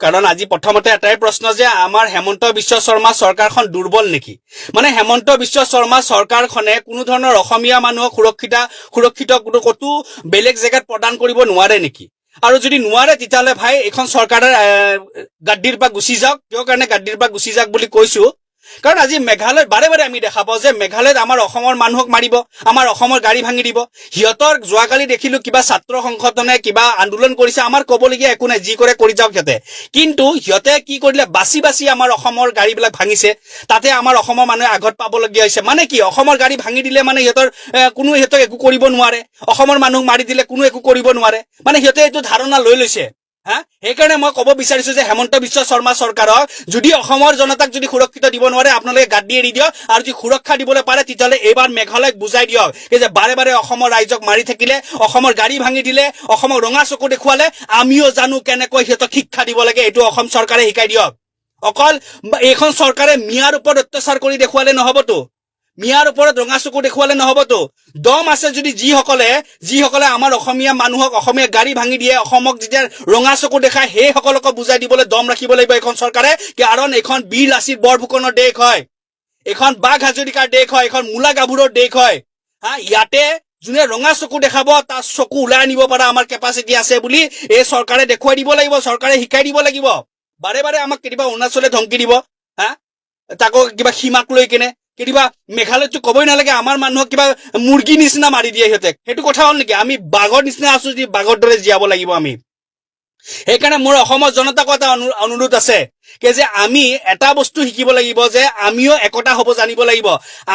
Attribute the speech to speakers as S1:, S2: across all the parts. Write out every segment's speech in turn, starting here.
S1: কাৰণ আজি প্ৰথমতে এটাই প্ৰশ্ন যে আমাৰ হেমন্ত বিশ্ব শৰ্মা চৰকাৰখন দুৰ্বল নেকি মানে হেমন্ত বিশ্ব শৰ্মা চৰকাৰখনে কোনো ধৰণৰ অসমীয়া মানুহক সুৰক্ষিত কতো বেলেগ জেগাত প্ৰদান কৰিব নোৱাৰে নেকি আৰু যদি নোৱাৰে তেতিয়াহ'লে ভাই এখন চৰকাৰে গাদ্দিৰ পৰা গুচি যাওক কিয় কাৰণে গাদ্দিৰ পৰা গুচি যাওক বুলি কৈছো কাৰণ আজি মেঘালয়ত বাৰে বাৰে আমি দেখা পাওঁ যে মেঘালয়ত আমাৰ অসমৰ মানুহক মাৰিব আমাৰ অসমৰ গাড়ী ভাঙি দিব হিয়তৰ যোৱাকালি দেখিলো কিবা ছাত্ৰ সংগঠনে কিবা আন্দোলন কৰিছে আমাৰ ক'বলগীয়া একো নাই যি কৰে কৰি যাওক সিহঁতে কিন্তু সিহঁতে কি কৰিলে বাছি বাছি আমাৰ অসমৰ গাড়ীবিলাক ভাঙিছে তাতে আমাৰ অসমৰ মানুহে আগত পাবলগীয়া হৈছে মানে কি অসমৰ গাড়ী ভাঙি দিলে মানে সিহঁতক একো কৰিব নোৱাৰে অসমৰ মানুহক মাৰি দিলে কোনো একো কৰিব নোৱাৰে মানে সিহঁতে এইটো ধাৰণা লৈ লৈছে সেইকাৰণে মই ক'ব বিচাৰিছো যে হেমন্ত বিশ্ব শৰ্মা চৰকাৰক যদি অসমৰ জনতাক যদি সুৰক্ষিত দিব নোৱাৰে আপোনালোকে গাদ্দি এৰি দিয়ক আৰু যদি সুৰক্ষা দিবলৈ পাৰে তেতিয়াহ'লে এইবাৰ মেঘালয়ক বুজাই দিয়ক যে বাৰে বাৰে অসমৰ ৰাইজক মাৰি থাকিলে অসমৰ গাড়ী ভাঙি দিলে অসমক ৰঙা চকু দেখুৱালে আমিও জানো কেনেকৈ সিহঁতক শিক্ষা দিব লাগে এইটো অসম চৰকাৰে শিকাই দিয়ক অকল এইখন চৰকাৰে মিয়াৰ ওপৰত অত্যাচাৰ কৰি দেখুৱালে নহবতো মিয়াৰ ওপৰত ৰঙা চকু দেখুৱালে নহবতো দম আছে যদি যিসকলে আমাৰ অসমীয়া মানুহক অসমীয়া গাড়ী ভাঙি দিয়ে অসমক যেতিয়া ৰঙা চকু দেখায় সেইসকলক বুজাই দিবলৈ দম ৰাখিব লাগিব এইখন চৰকাৰে কাৰণ এইখন বীৰ লাচিত বৰফুকনৰ দেশ হয় এইখন বাঘ হাজৰিকাৰ দেশ হয় এইখন মূলা গাভৰুৰ দেশ হয় ইয়াতে যোনে ৰঙা চকু দেখাব তাৰ চকু ওলাই আনিব পৰা আমাৰ কেপাচিটি আছে বুলি এই চৰকাৰে দেখুৱাই দিব লাগিব চৰকাৰে শিকাই দিব লাগিব বাৰে বাৰে আমাক কেতিয়াবা অৰুণাচলে ধমকি দিব তাকো কিবা সীমাক লৈ কেনে কেতিয়াবা মেঘালয়তো ক'বই নালাগে আমাৰ মানুহক কিবা মুৰ্গী নিচিনা মাৰি দিয়ে সিহঁতে সেইটো কথা হ'ল নেকি আমি বাঘৰ নিচিনা আছো যদি বাঘৰ দৰে জীয়াব লাগিব আমি সেইকাৰণে মোৰ অসমৰ জনতাক এটা অনুৰোধ আছে যে আমি এটা বস্তু শিকিব লাগিব যে আমিও একতা হ'ব জানিব লাগিব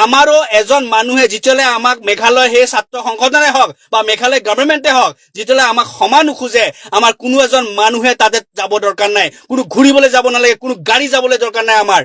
S1: আমাৰো এজন মানুহে যেতিয়ালৈ আমাক মেঘালয় সেই ছাত্ৰ সংগঠনে হওক বা মেঘালয় গভৰ্ণমেণ্টে হওক যেতিয়ালৈ আমাক সমান নোখোজে আমাৰ কোনো এজন মানুহে তাতে যাব দৰকাৰ নাই কোনো ঘূৰিবলৈ যাব নালাগে কোনো গাড়ী যাবলৈ দৰকাৰ নাই আমাৰ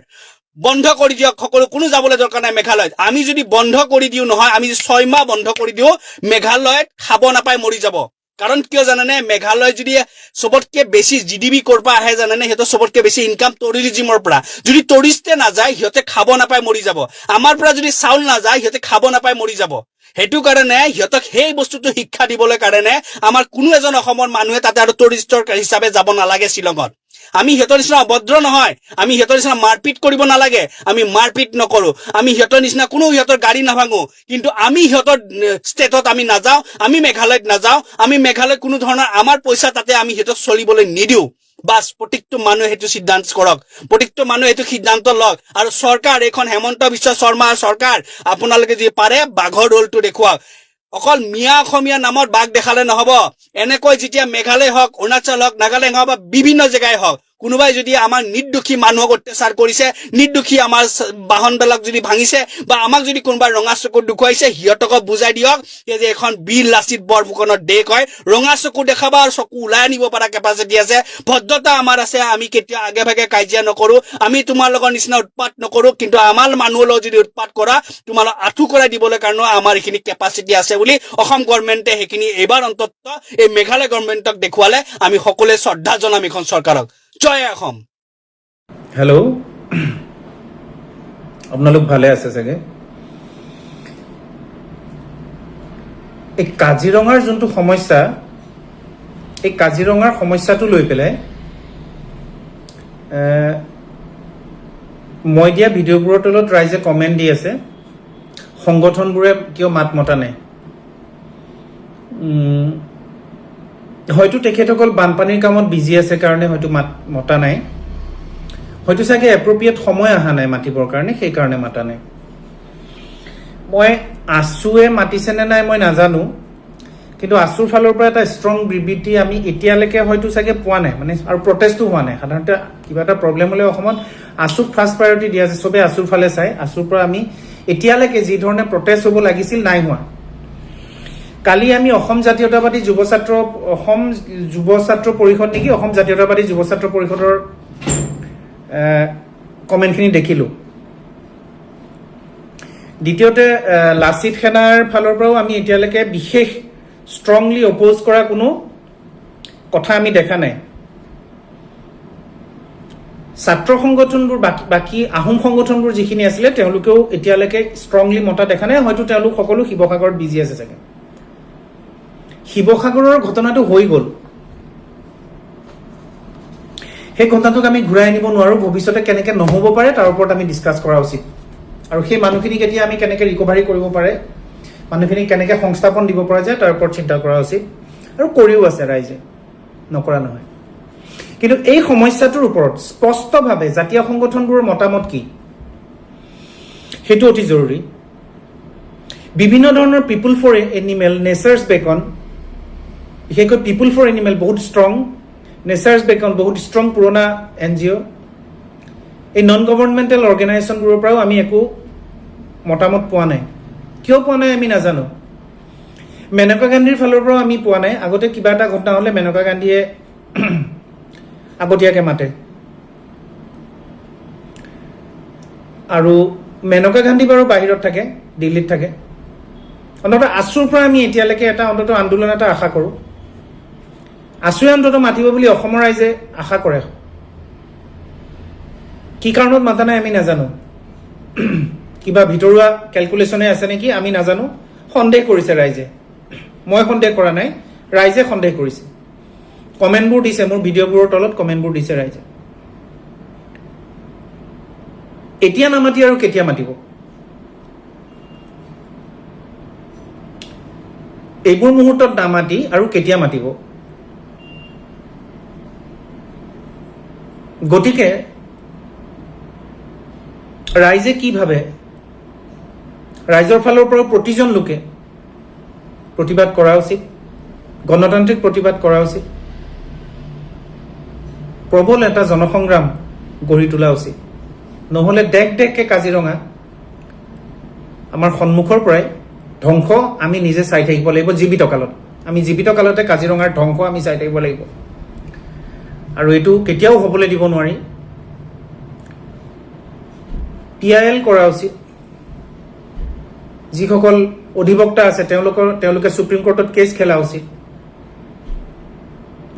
S1: বন্ধ কৰি দিয়ক সকলো কোনো যাবলৈ দৰকাৰ নাই মেঘালয়ত আমি যদি বন্ধ কৰি দিও নহয় আমি যদি 6 মাহ বন্ধ কৰি দিও মেঘালয়ত খাব নাপাই মৰি যাব কাৰণ কিয় জানেনে মেঘালয় যদি সবতকে বেছি জিডিপি কৰপা আহে জানেনে হেতো সবতকে বেছি ইনকাম টুৰিজিমৰ পৰা যদি টুৰিষ্টে না যায় হিয়তে খাব নাপাই মৰি যাব আমাৰ পৰা যদি চাউল না যায় হিয়তে খাব নাপাই মৰি যাব হেতু কাৰণে হিয়তক সেই বস্তুটো শিক্ষা দিবলৈ কাৰণে আমাৰ কোনো এজন অসমৰ মানুহে তাতে আৰু টুৰিষ্টৰ হিচাপে যাব নালাগে শিলঙত আমি হিয়তৰ নিচিনা অভদ্ৰ নহয় আমি হিয়তৰ নিচিনা মাৰপিট কৰিব নালাগে আমি মাৰপিট নকৰো আমি হিয়তৰ নিচিনা কোনো হিয়তৰ গাড়ী নাভাঙো কিন্তু আমি হিয়তৰ ষ্টেটত আমি নাযাওঁ আমি মেঘালয়ত নাযাওঁ আমি মেঘালয় কোনো ধৰণৰ আমাৰ পইচা তাতে আমি হিয়তক চলিবলৈ নিদিওঁ বাস প্ৰত্যেকটো মানুহে হেতু সিদ্ধান্ত কৰক প্ৰত্যেকটো মানুহে হেতু সিদ্ধান্ত লওক আৰু চৰকাৰ এখন হেমন্ত বিশ্ব শৰ্মা চৰকাৰ আপোনালোকে যদি পাৰে বাঘৰ ৰোলটো দেখুৱাওক অকল মিয়া অসমীয়া নামত বাঘ দেখালে নহব এনেকৈ যেতিয়া মেঘালয় হওক অৰুণাচল হওক নাগালেণ্ড হওক বা বিভিন্ন জেগাই হওক কোনোবাই যদি আমাৰ নিৰ্দোষী মানুহক অত্যাচাৰ কৰিছে নিৰ্দোষী আমাৰ বাহনবিলাক যদি ভাঙিছে বা আমাক যদি কোনোবা ৰঙা চকু দেখুৱাইছে হিয়তক বুজাই দিয়ক যে এখন বীৰ লাচিত বৰফুকনৰ দেশ হয় ৰঙা চকু দেখাবা আৰু চকু ওলাই আনিব পৰা কেপাচিটি আছে ভদ্ৰতা আমাৰ আছে আমি কেতিয়া আগে ভাগে কাজিয়া নকৰো আমি তোমালোকৰ নিচিনা উৎপাত নকৰো কিন্তু আমাৰ মানুহলৈ যদি উৎপাত কৰা তোমালোক আঁঠু কৰাই দিবলৈ কাৰণে আমাৰ এইখিনি কেপাচিটি আছে বুলি অসম গভৰ্ণমেণ্টে সেইখিনি এইবাৰ অন্তত এই মেঘালয় গভৰ্ণমেণ্টক দেখুৱালে আমি সকলোৱে শ্ৰদ্ধা জনাম এখন চৰকাৰক জয় অসম
S2: হেল্ল' আপোনালোক ভালে আছে চাগে এই কাজিৰঙাৰ যোনটো সমস্যা এই কাজিৰঙাৰ সমস্যাটো লৈ পেলাই মই দিয়া ভিডিঅ'বোৰৰ তলত ৰাইজে কমেণ্ট দি আছে সংগঠনবোৰে কিয় মাত মতা নাই হয়তো তেখেতসকল বানপানীৰ কামত বিজি আছে কাৰণে হয়তো মাত মতা নাই হয়তো চাগে এপ্ৰপ্ৰিয়েট সময় অহা নাই মাতিবৰ কাৰণে সেই কাৰণে মাতা নাই মই আছুৱে মাতিছেনে নাই মই নাজানো কিন্তু আছুৰ ফালৰ পৰা এটা ষ্ট্ৰং বিবৃতি আমি এতিয়ালৈকে হয়তো চাগে পোৱা নাই মানে আৰু প্ৰটেষ্টো হোৱা নাই সাধাৰণতে কিবা এটা প্ৰব্লেম হ'লে অসমত আছুক ফাৰ্ষ্ট প্ৰায়ৰিটি দিয়া আছে চবে আছুৰ ফালে চাই আছুৰ পৰা আমি এতিয়ালৈকে যি ধৰণে প্ৰটেষ্ট হ'ব লাগিছিল নাই হোৱা কালি আমি অসম জাতীয়তাবাদী যুৱ ছাত্ৰ পৰিষদ নেকি অসম জাতীয়তাবাদী যুৱ ছাত্ৰ পৰিষদৰ কমেণ্টখিনি দেখিলোঁ দ্বিতীয়তে লাচিত সেনাৰ ফালৰ পৰাও আমি এতিয়ালৈকে বিশেষ ষ্ট্ৰংলি অপ'জ কৰা কোনো কথা আমি দেখা নাই ছাত্ৰ সংগঠনবোৰ বাকী আহোম সংগঠনবোৰ যিখিনি আছিলে তেওঁলোকেও এতিয়ালৈকে ষ্ট্ৰংলি মতা দেখা নাই হয়তো তেওঁলোক সকলো শিৱসাগৰত বিজি আছে চাগে শিৱসাগৰৰ ঘটনাটো হৈ গ'ল সেই ঘটনাটোক আমি ঘূৰাই আনিব নোৱাৰোঁ, ভৱিষ্যতে কেনেকৈ নহ'ব পাৰে তাৰ ওপৰত আমি ডিছকাছ কৰা উচিত। আৰু সেই মানুহখিনিক এতিয়া আমি কেনেকৈ ৰিকভাৰী কৰিব পাৰে, মানুহখিনিক কেনেকৈ সংস্থাপন দিব পৰা যায় তাৰ ওপৰত চিন্তা কৰা উচিত। আৰু কৰিও আছে ৰাইজে, নকৰা নহয়। কিন্তু এই সমস্যাটোৰ ওপৰত স্পষ্টভাৱে জাতীয় সংগঠনবোৰৰ মতামত কি সেইটো অতি জৰুৰী। বিভিন্ন ধৰণৰ পিপুল ফৰ এনিমেল, নেচাৰ্ছ বেকন, বিশেষকৈ পিপুল ফৰ এনিমেল বহুত ষ্ট্ৰং, নেচাৰ্ছ বেকন বহুত ষ্ট্ৰং পুৰণা NGO, এই নন গভৰ্ণমেণ্টেল অৰ্গেনাইজেশ্যনবোৰৰ পৰাও আমি একো মতামত পোৱা নাই। কিয় পোৱা নাই আমি নাজানো। মেনকা গান্ধীৰ ফালৰ পৰাও আমি পোৱা নাই। আগতে কিবা এটা ঘটনা হ'লে মেনকা গান্ধীয়ে আগতীয়াকৈ মাতে। আৰু মেনকা গান্ধী বাৰু বাহিৰত থাকে, দিল্লীত থাকে। অন্ততঃ আছুৰ পৰা আমি এতিয়ালৈকে এটা অন্ততঃ আন্দোলন এটা আশা কৰোঁ। আছুৱে অন্ততঃ মাতিব বুলি অসমৰ ৰাইজে আশা কৰে। কি কাৰণত মাতা নাই আমি নাজানো। কিবা ভিতৰুৱা কেলকুলেশ্যনে আছে নেকি আমি নাজানো। সন্দেহ কৰিছে ৰাইজে, মই সন্দেহ কৰা নাই, ৰাইজে সন্দেহ কৰিছে। কমেণ্টবোৰ দিছে, মোৰ ভিডিঅ'বোৰৰ তলত কমেণ্টবোৰ দিছে ৰাইজে। এতিয়া নামাতি আৰু কেতিয়া মাতিব? এইবোৰ মুহূৰ্তত নামাতি আৰু কেতিয়া মাতিব? গতিকে ৰাইজে কি ভাবে, ৰাইজৰ ফালৰ পৰা প্ৰতিজন লোকে প্ৰতিবাদ কৰা উচিত, গণতান্ত্ৰিক প্ৰতিবাদ কৰা উচিত, প্ৰবল এটা জনসংগ্ৰাম গঢ়ি তোলা উচিত। নহ'লে দেখ দেখকে কাজিৰঙা আমাৰ সন্মুখৰ পৰাই ধ্বংস আমি নিজে চাই থাকিব লাগিব জীৱিত কালত। আমি জীৱিত কালতে কাজিৰঙাৰ ধ্বংস আমি চাই থাকিব লাগিব। আৰু এইটো কেতিয়াও হ'বলৈ দিব নোৱাৰি। PIL কৰা উচিত। যিসকল অধিবক্তা আছে তেওঁলোকে সুপ্ৰিম কোৰ্টত কেছ খেলা উচিত।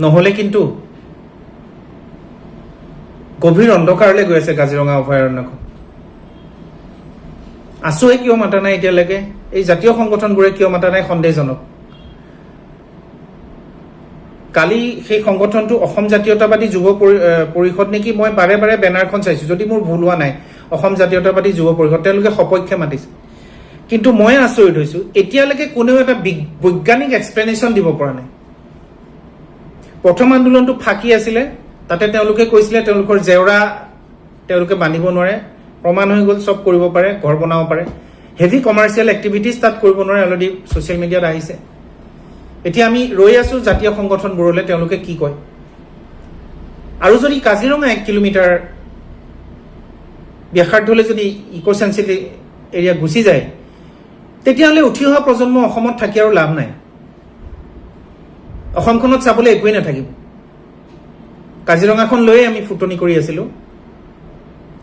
S2: নহ'লে কিন্তু গভীৰ অন্ধকাৰলৈ গৈ আছে কাজিৰঙা অভয়াৰণ্যখন। আছুৱে কিয় মাতা নাই এতিয়ালৈকে, এই জাতীয় সংগঠনবোৰে কিয় মাতা নাই সন্দেহজনক। কালি সেই সংগঠনটো অসম জাতীয়তাবাদী যুৱ পৰিষদ নেকি, মই বাৰে বাৰে বেনাৰখন চাইছোঁ, যদি মোৰ ভুল হোৱা নাই, অসম জাতীয়তাবাদী যুৱ পৰিষদ, তেওঁলোকে সপক্ষে মাতিছে। কিন্তু মই আচৰিত হৈছোঁ, এতিয়ালৈকে কোনেও এটা বৈজ্ঞানিক এক্সপ্লেনেশ্যন দিব পৰা নাই। প্ৰথম আন্দোলনটো ফাঁকি আছিলে, তাতে তেওঁলোকে কৈছিলে তেওঁলোকৰ জেওৰা তেওঁলোকে বান্ধিব নোৱাৰে, প্ৰমাণ হৈ গ'ল চব কৰিব পাৰে, ঘৰ বনাব পাৰে। হেভি কমাৰ্চিয়েল এক্টিভিটিজ তাত কৰিব নোৱাৰে, অলৰেডি ছ'চিয়েল মিডিয়াত আহিছে। এতিয়া আমি ৰৈ আছোঁ জাতীয় সংগঠনবোৰলৈ তেওঁলোকে কি কয়। আৰু যদি কাজিৰঙা 1 কিলোমিটাৰ ব্যাসাৰ্ধলৈ যদি ইক' চেঞ্চুৰী এৰিয়া গুচি যায়, তেতিয়াহ'লে উঠি অহা প্ৰজন্ম অসমত থাকি আৰু লাভ নাই। অসমখনত চাবলৈ একোৱেই নাথাকিব। কাজিৰঙাখন লৈয়ে আমি ফুটনি কৰি আছিলোঁ,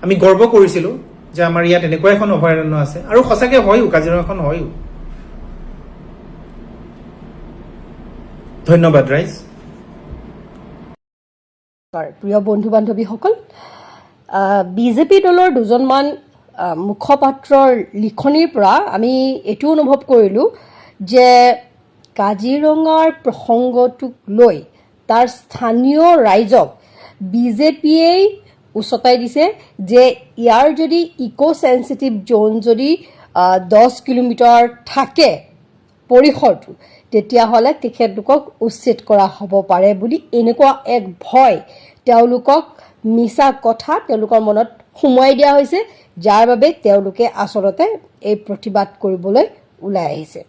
S2: আমি গৰ্ব কৰিছিলোঁ যে আমাৰ ইয়াত এনেকুৱা এখন অভয়াৰণ্য আছে। আৰু সঁচাকৈ হয়ো, কাজিৰঙাখন হয়ো। ধন্যবাদ ৰাইজ।
S3: প্ৰিয় বন্ধু বান্ধৱীসকল, বিজেপি দলৰ দুজনমান মুখপাত্ৰৰ লিখনিৰ পৰা আমি এইটো অনুভৱ কৰিলোঁ যে কাজিৰঙাৰ প্ৰসংগটোক লৈ তাৰ স্থানীয় ৰাইজক বিজেপিয়েই উচতাই দিছে যে ইয়াৰ যদি ইক' চেঞ্চিটিভ জ'ন যদি 10 কিলোমিটাৰ থাকে পৰিসৰটো, তেতিয়াহ'লে তেখেতলোকক উচ্ছেদ কৰা হ'ব পাৰে বুলি এনেকুৱা এক ভয় তেওঁলোকক মিছা কথা তেওঁলোকৰ মনত সোমোৱাই দিয়া হৈছে, যাৰ বাবে তেওঁলোকে আচলতে এই প্ৰতিবাদ কৰিবলৈ ওলাই আহিছে।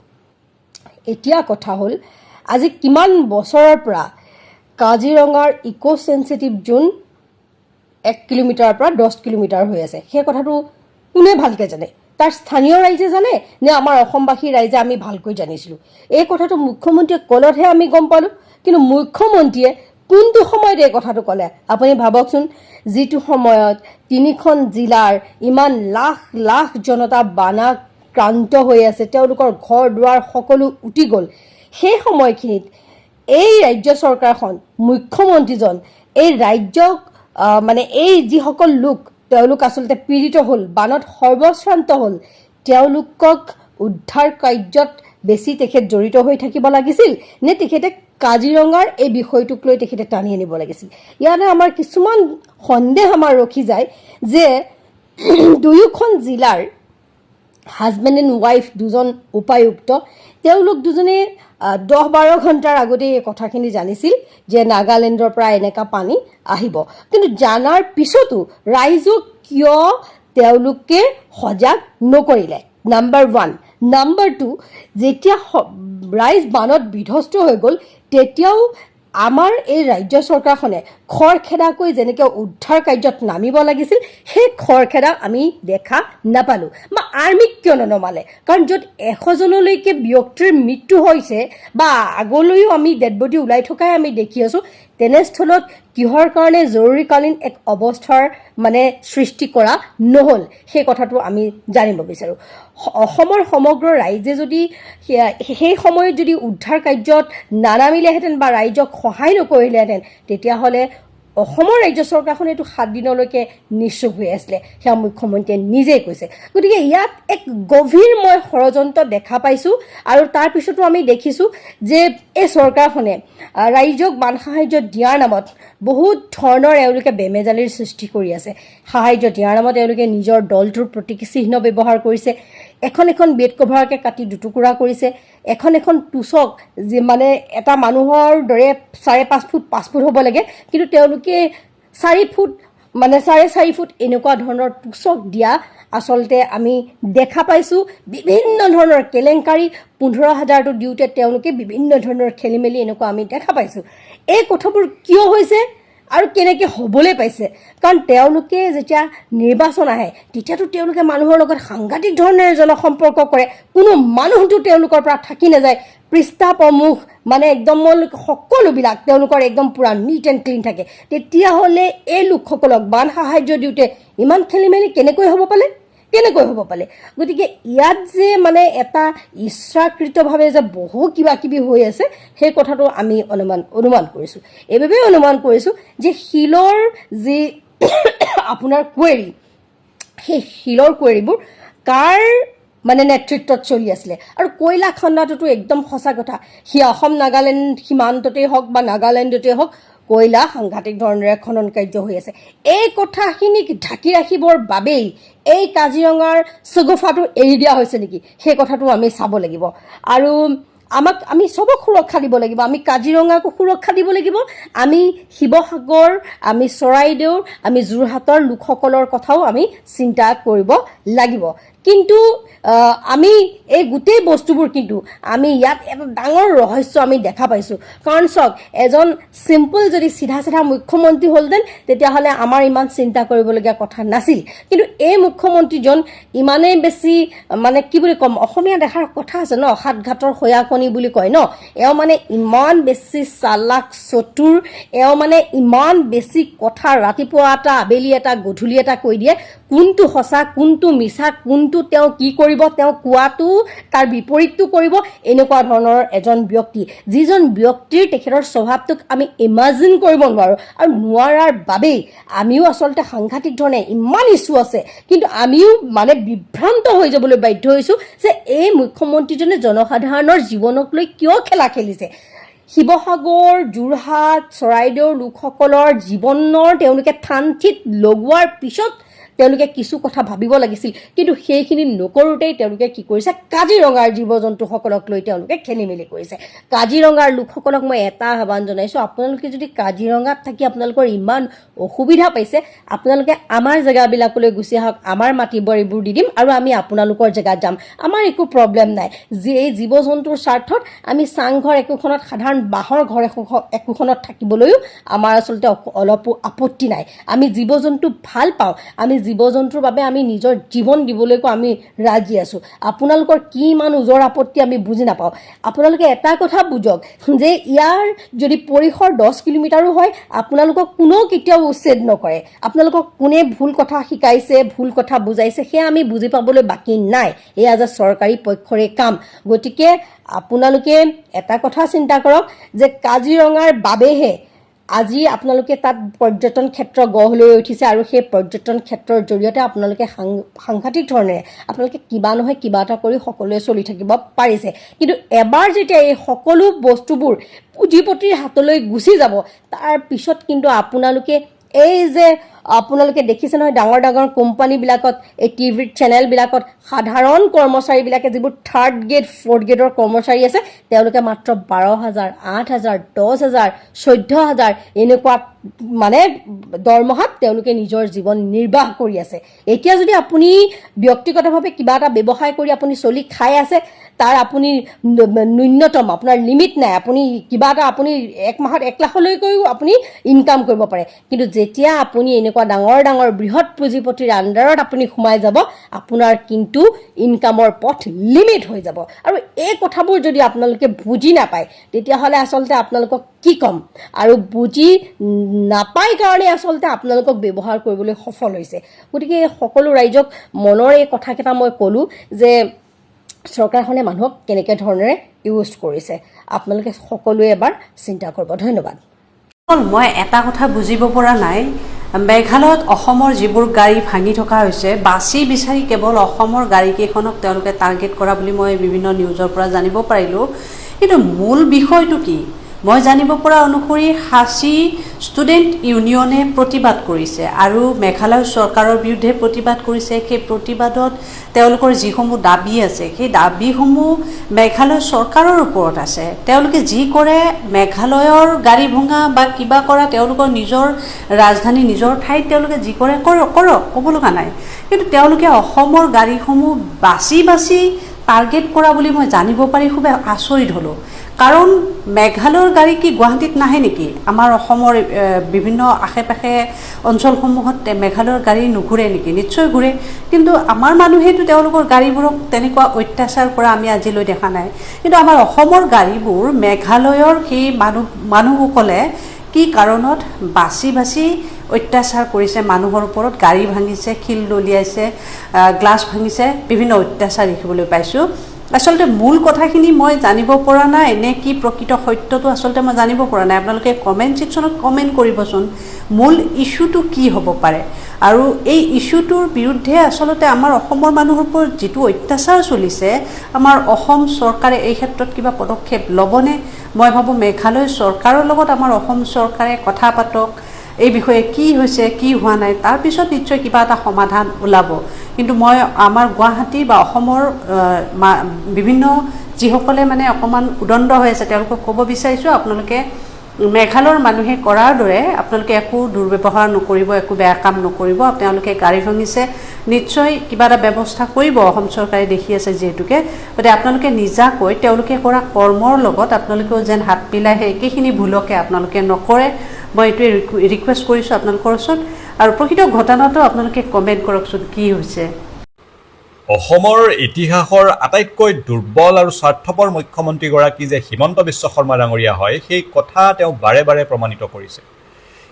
S3: এতিয়া কথা হ'ল, আজি কিমান বছৰৰ পৰা কাজিৰঙাৰ ইক' চেঞ্চিটিভ জ'ন 1 কিলোমিটাৰৰ পৰা 10 কিলোমিটাৰ হৈ আছে, সেই কথাটো কোনে ভালকৈ জানে? তাৰ স্থানীয় ৰাইজে জানে নে আমাৰ অসমবাসী ৰাইজে আমি ভালকৈ জানিছিলোঁ? এই কথাটো মুখ্যমন্ত্ৰীয়ে ক'লতহে আমি গম পালোঁ। কিন্তু মুখ্যমন্ত্ৰীয়ে কোনটো সময়ত এই কথাটো ক'লে আপুনি ভাবকচোন। যিটো সময়ত 3খন জিলাৰ ইমান লাখ লাখ জনতা বানাক্ৰান্ত হৈ আছে, তেওঁলোকৰ ঘৰ দুৱাৰ সকলো উটি গ'ল, সেই সময়খিনিত এই ৰাজ্য চৰকাৰখন, মুখ্যমন্ত্ৰীজন এই ৰাজ্যক মানে এই যিসকল লোক তেওঁলোক আচলতে পীড়িত হ'ল, বানত সৰ্বশ্ৰান্ত হ'ল, তেওঁলোকক উদ্ধাৰ কাৰ্যত বেছি তেখেত জড়িত হৈ থাকিব লাগিছিল নে তেখেতে কাজিৰঙাৰ এই বিষয়টোক লৈ তেখেতে টানি আনিব লাগিছিল ইয়াতে আমাৰ কিছুমান সন্দেহ আমাৰ ৰখি যায় যে দুয়োখন জিলাৰ হাজবেণ্ড এণ্ড ৱাইফ দুজন উপায়ুক্ত তেওঁলোক দুজনে 10-12 ঘণ্টাৰ আগতে এই কথাখিনি জানিছিল যে নাগালেণ্ডৰ পৰা এনেকা পানী আহিব কিন্তু জানাৰ পিছতো ৰাইজক কিয় তেওঁলোকে সজাগ নকৰিলে নাম্বাৰ 1 নাম্বাৰ 2 যেতিয়া ৰাইজ বানত বিধ্বস্ত হৈ গ'ল তেতিয়াও আমাৰ এই ৰাজ্য চৰকাৰখনে খৰখেদাকৈ যেনেকৈ উদ্ধাৰ কাৰ্যত নামিব লাগিছিল সেই খৰখেদা আমি দেখা নাপালোঁ বা আৰ্মিক কিয় নমালে কাৰণ য'ত 100 জনলৈকে ব্যক্তিৰ মৃত্যু হৈছে বা আগলৈও আমি ডেড বডি ওলাই থকাই আমি দেখি আছোঁ তেনেস্থলত কিহৰ কাৰণে জৰুৰীকালীন এক অৱস্থাৰ মানে সৃষ্টি কৰা নহ'ল সেই কথাটো আমি জানিব বিচাৰোঁ অসমৰ সমগ্ৰ ৰাইজে যদি সেই সময়ত যদি উদ্ধাৰ কাৰ্যত নানামিলেহেঁতেন বা ৰাইজক সহায় নকৰিলেহেঁতেন তেতিয়াহ'লে অসমৰ ৰাজ্য চৰকাৰখনে এইটো 7 দিনলৈকে নিশ্চুপ হৈ আছিলে সেয়া মুখ্যমন্ত্ৰীয়ে নিজেই কৈছে গতিকে ইয়াত এক গভীৰময় ষড়যন্ত্ৰ দেখা পাইছোঁ আৰু তাৰপিছতো আমি দেখিছোঁ যে এই চৰকাৰখনে ৰাইজক বান সাহায্য দিয়াৰ নামত বহুত ধৰণৰ এওঁলোকে বেমেজালিৰ সৃষ্টি কৰি আছে সাহায্য দিয়াৰ নামত এওঁলোকে নিজৰ দলটোৰ প্ৰতীকী চিহ্ন ব্যৱহাৰ কৰিছে এখন বেড কভাৰকে কাটি দুটুকুৰা কৰিছে এখন টুচক যে মানে এটা মানুহৰ দৰে 5.5 ফুট 5 ফুট হ'ব লাগে কিন্তু তেওঁলোকে 4 ফুট মানে 4.5 ফুট এনেকুৱা ধৰণৰ টুচক দিয়া আচলতে আমি দেখা পাইছোঁ বিভিন্ন ধৰণৰ কেলেংকাৰী 15,000টো দিওঁতে তেওঁলোকে বিভিন্ন ধৰণৰ খেলিমেলি এনেকুৱা আমি দেখা পাইছোঁ এই কথাবোৰ কিয় হৈছে আৰু কেনেকৈ হ'বলৈ পাইছে কাৰণ তেওঁলোকে যেতিয়া নিৰ্বাচন আহে তেতিয়াতো তেওঁলোকে মানুহৰ লগত সাংঘাতিক ধৰণেৰে জনসম্পৰ্ক কৰে কোনো মানুহটো তেওঁলোকৰ পৰা থাকি নাযায় পৃষ্ঠা প্ৰমুখ মানে একদম সকলোবিলাক তেওঁলোকৰ একদম পুৰা নিট এণ্ড ক্লিন থাকে তেতিয়াহ'লে এই লোকসকলক বান সাহায্য দিওঁতে ইমান খেলিমেলি কেনেকৈ হ'ব পালে গতিকে ইয়াত যে মানে এটা ইচ্ছাকৃতভাৱে যে বহু কিবা কিবি হৈ আছে সেই কথাটো আমি অনুমান কৰিছোঁ এইবাবে অনুমান কৰিছোঁ যে শিলৰ যি আপোনাৰ কুৱেৰী সেই শিলৰ কুৱেৰীবোৰ কাৰ মানে নেতৃত্বত চলি আছিলে আৰু কয়লা খন্দাটোতো একদম সঁচা কথা সি অসম নাগালেণ্ড সীমান্ততেই হওক বা নাগালেণ্ডতেই হওক কয়লা সাংঘাতিক ধৰণেৰে খনন কাৰ্য হৈ আছে এই কথাখিনিক ঢাকি ৰাখিবৰ বাবেই এই কাজিৰঙাৰ চুগুফাটো এৰি দিয়া হৈছে নেকি সেই কথাটো আমি চাব লাগিব আৰু আমি সবক সুৰক্ষা দিব লাগিব আমি কাজিৰঙাকো সুৰক্ষা দিব লাগিব আমি শিৱসাগৰ আমি চৰাইদেউ আমি যোৰহাটৰ লোকসকলৰ কথাও আমি চিন্তা কৰিব লাগিব কিন্তু আমি এই গোটেই বস্তুবোৰ কিন্তু আমি ইয়াত এটা ডাঙৰ ৰহস্য আমি দেখা পাইছোঁ কাৰণ চাওক এজন সিম্পল যদি চিধা মুখ্যমন্ত্ৰী হ'লহেঁতেন তেতিয়াহ'লে আমাৰ ইমান চিন্তা কৰিবলগীয়া কথা নাছিল কিন্তু এই মুখ্যমন্ত্ৰীজন ইমানেই বেছি মানে কি বুলি ক'ম অসমীয়া দেখাৰ কথা আছে ন সাত ঘাটৰ খয়াকণি বুলি কয় ন এওঁ মানে ইমান বেছি চালাক চতুৰ এওঁ মানে ইমান বেছি কথা ৰাতিপুৱা এটা আবেলি এটা গধূলি এটা কৈ দিয়ে কোনটো সঁচা কোনটো মিছা কোনটো তেওঁ কি কৰিব তেওঁ কোৱাটো তাৰ বিপৰীতটো কৰিব এনেকুৱা ধৰণৰ এজন ব্যক্তি যিজন ব্যক্তিৰ তেখেতৰ স্বভাৱটোক আমি ইমাজিন কৰিব নোৱাৰোঁ আৰু নোৱাৰাৰ বাবেই আমিও আচলতে সাংঘাতিক ধৰণে ইমান ইছ্যু আছে কিন্তু আমিও মানে বিভ্ৰান্ত হৈ যাবলৈ বাধ্য হৈছোঁ যে এই মুখ্যমন্ত্ৰীজনে জনসাধাৰণৰ জীৱনক লৈ কিয় খেলা খেলিছে শিৱসাগৰ যোৰহাট চৰাইদেউৰ লোকসকলৰ জীৱনৰ তেওঁলোকে থান থিত লগোৱাৰ পিছত তেওঁলোকে কিছু কথা ভাবিব লাগিছিল কিন্তু সেইখিনি নকৰোঁতেই তেওঁলোকে কি কৰিছে কাজিৰঙাৰ জীৱ জন্তুসকলক লৈ তেওঁলোকে খেলিমেলি কৰিছে কাজিৰঙাৰ লোকসকলক মই এটা আহ্বান জনাইছোঁ আপোনালোকে যদি কাজিৰঙাত থাকি আপোনালোকৰ ইমান অসুবিধা পাইছে আপোনালোকে আমাৰ জেগাবিলাকলৈ গুচি আহক আমাৰ মাটি বাৰীবোৰ দি দিম আৰু আমি আপোনালোকৰ জেগাত যাম আমাৰ একো প্ৰব্লেম নাই যে এই জীৱ জন্তুৰ স্বাৰ্থত আমি চাংঘৰ একোখনত সাধাৰণ বাঁহৰ ঘৰ একোখনত থাকিবলৈও আমাৰ আচলতে অলপো আপত্তি নাই আমি জীৱ জন্তু ভাল পাওঁ আমি জীৱ জন্তুৰ বাবে আমি নিজৰ জীৱন দিবলৈকো আমি ৰাজি আছোঁ আপোনালোকৰ কি ইমান ওজৰ আপত্তি আমি বুজি নাপাওঁ আপোনালোকে এটা কথা বুজক যে ইয়াৰ যদি পৰিসৰ 10 কিলোমিটাৰো হয় আপোনালোকক কোনো কেতিয়াও উচ্ছেদ নকৰে আপোনালোকক কোনে ভুল কথা শিকাইছে ভুল কথা বুজাইছে সেয়া আমি বুজি পাবলৈ বাকী নাই এয়া যে চৰকাৰী পক্ষৰে কাম গতিকে আপোনালোকে এটা কথা চিন্তা কৰক যে কাজিৰঙাৰ বাবেহে আজি আপোনালোকে তাত পৰ্যটন ক্ষেত্ৰ গঢ় লৈ উঠিছে আৰু সেই পৰ্যটন ক্ষেত্ৰৰ জৰিয়তে আপোনালোকে সাংঘাতিক ধৰণেৰে আপোনালোকে কিবা নহয় কিবা এটা কৰি সকলোৱে চলি থাকিব পাৰিছে। কিন্তু এবাৰ যেতিয়া এই সকলো বস্তুবোৰ পুঁজিপতিৰ হাতলৈ গুচি যাব, তাৰ পিছত কিন্তু আপোনালোকে এই যে আপোনালোকে দেখিছে নহয় ডাঙৰ ডাঙৰ কোম্পানীবিলাকত, এই টিভি চেনেলবিলাকত সাধাৰণ কৰ্মচাৰীবিলাকে যিবোৰ 3rd গ্ৰেড 4th গ্ৰেডৰ কৰ্মচাৰী আছে, তেওঁলোকে মাত্ৰ 12,000, 8,000, 10,000, 14,000 এনেকুৱা মানে দৰমহাত তেওঁলোকে নিজৰ জীৱন নিৰ্বাহ কৰি আছে। এতিয়া যদি আপুনি ব্যক্তিগতভাৱে কিবা এটা ব্যৱসায় কৰি আপুনি চলি খাই আছে, তাৰ আপুনি ন্যূনতম আপোনাৰ লিমিট নাই, আপুনি কিবা এটা আপুনি 1 মাহত 1 লাখলৈকৈও আপুনি ইনকাম কৰিব পাৰে। কিন্তু যেতিয়া আপুনি এনেকুৱা ডাঙৰ ডাঙৰ বৃহৎ পুঁজিপতিৰ আণ্ডাৰত আপুনি সোমাই যাব, আপোনাৰ কিন্তু ইনকামৰ পথ লিমিট হৈ যাব। আৰু এই কথাবোৰ যদি আপোনালোকে বুজি নাপায়, তেতিয়াহ'লে আচলতে আপোনালোকক কি ক'ম, আৰু বুজি নাপায় কাৰণে আচলতে আপোনালোকক ব্যৱহাৰ কৰিবলৈ সফল হৈছে। গতিকে সকলো ৰাইজক মনৰ এই কথাকেইটা মই ক'লোঁ যে চৰকাৰখনে মানুহক কেনেকৈ ধৰণেৰে ইউজ কৰিছে, আপোনালোকে সকলোৱে এবাৰ চিন্তা কৰিব। ধন্যবাদ।
S4: মই এটা কথা বুজিব পৰা নাই, মেঘালয়ত অসমৰ যিবোৰ গাড়ী ভাঙি থকা হৈছে, বাছি বিচাৰি কেৱল অসমৰ গাড়ীকেইখনক তেওঁলোকে টাৰ্গেট কৰা বুলি মই বিভিন্ন নিউজৰ পৰা জানিব পাৰিলোঁ। কিন্তু মূল বিষয়টো কি? মই জানিব পৰা অনুসৰি সাঁচি ষ্টুডেণ্ট ইউনিয়নে প্ৰতিবাদ কৰিছে আৰু মেঘালয় চৰকাৰৰ বিৰুদ্ধে প্ৰতিবাদ কৰিছে। সেই প্ৰতিবাদত তেওঁলোকৰ যিসমূহ দাবী আছে, সেই দাবীসমূহ মেঘালয় চৰকাৰৰ ওপৰত আছে। তেওঁলোকে যি কৰে, মেঘালয়ৰ গাড়ী ভঙা বা কিবা কৰা, তেওঁলোকৰ নিজৰ ৰাজধানী নিজৰ ঠাইত তেওঁলোকে যি কৰে কৰক, ক'ব লগা নাই। কিন্তু তেওঁলোকে অসমৰ গাড়ীসমূহ বাছি বাছি টাৰ্গেট কৰা বুলি মই জানিব পাৰি খুব আচৰিত হ'লোঁ। কাৰণ মেঘালয়ৰ গাড়ী কি গুৱাহাটীত নাহে নেকি? আমাৰ অসমৰ বিভিন্ন আশে পাশে অঞ্চলসমূহত মেঘালয়ৰ গাড়ী নুঘূৰে নেকি? নিশ্চয় ঘূৰে। কিন্তু আমাৰ মানুহেতো তেওঁলোকৰ গাড়ীবোৰক তেনেকুৱা অত্যাচাৰ কৰা আমি আজিলৈ দেখা নাই। কিন্তু আমাৰ অসমৰ গাড়ীবোৰ মেঘালয়ৰ সেই মানুহসকলে কি কাৰণত বাছি বাছি অত্যাচাৰ কৰিছে মানুহৰ ওপৰত, গাড়ী ভাঙিছে, শিল দলিয়াইছে, গ্লাছ ভাঙিছে, বিভিন্ন অত্যাচাৰ দেখিবলৈ পাইছোঁ। আচলতে মূল কথাখিনি মই জানিব পৰা নাই, নে কি প্ৰকৃত সত্যটো আচলতে মই জানিব পৰা নাই। আপোনালোকে কমেণ্ট ছেকশ্যনত কমেণ্ট কৰিবচোন, মূল ইছ্যুটো কি হ'ব পাৰে আৰু এই ইছ্যুটোৰ বিৰুদ্ধে আচলতে আমাৰ অসমৰ মানুহৰ ওপৰত যিটো অত্যাচাৰ চলিছে, আমাৰ অসম চৰকাৰে এই ক্ষেত্ৰত কিবা পদক্ষেপ ল'বনে? মই ভাবোঁ মেঘালয় চৰকাৰৰ লগত আমাৰ অসম চৰকাৰে কথা পাতক, এই বিষয়ে কি হৈছে কি হোৱা নাই, তাৰপিছত নিশ্চয় কিবা এটা সমাধান ওলাব। কিন্তু মই আমাৰ গুৱাহাটী বা অসমৰ বিভিন্ন যিসকলে মানে অকণমান উদণ্ড হৈ আছে, তেওঁলোকক ক'ব বিচাৰিছোঁ, আপোনালোকে মেঘালয়ৰ মানুহে কৰাৰ দৰে আপোনালোকে একো দুৰ্ব্যৱহাৰ নকৰিব, একো বেয়া কাম নকৰিব। তেওঁলোকে গাড়ী ভাঙিছে, নিশ্চয় কিবা এটা ব্যৱস্থা কৰিব অসম চৰকাৰে দেখি আছে যিহেতুকে। গতিকে আপোনালোকে নিজাকৈ তেওঁলোকে কৰা কৰ্মৰ লগত আপোনালোকেও যেন হাত মিলাই সেই একেখিনি ভুলকে আপোনালোকে নকৰে, মই এইটোৱে ৰিকুৱেষ্ট কৰিছোঁ আপোনালোকৰ ওচৰত। আৰু প্ৰকৃত ঘটনাটো আপোনালোকে কমেণ্ট কৰকচোন কি হৈছে।
S5: অসমৰ ইতিহাসৰ আটাইতকৈ দুৰ্বল আৰু স্বাৰ্থপৰ মুখ্যমন্ত্ৰীগৰাকী যে হিমন্ত বিশ্ব শৰ্মা ডাঙৰীয়া হয়, সেই কথা তেওঁ বাৰে বাৰে প্ৰমাণিত কৰিছে।